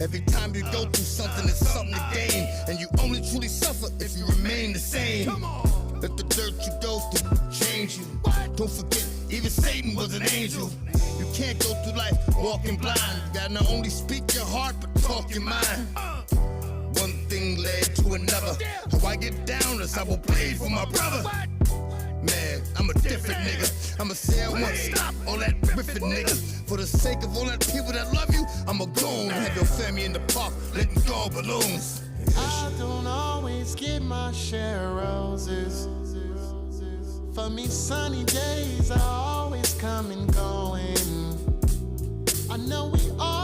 Every time you go through something, it's something to gain. And you only truly suffer if you remain the same. Let the dirt you go through change you. Don't forget, even Satan was an angel. You can't go through life walking blind. You gotta not only speak your heart, but talk your mind. One thing led to another. How I get down is I will bleed for my brother. Man, I'm a different nigga. I'ma say I won't stop all that riffing nigga. For the sake of all that people that love you, I'ma go and have your family in the park letting go of balloons. I don't always get my share of roses. For me, sunny days are always come and going. I know we all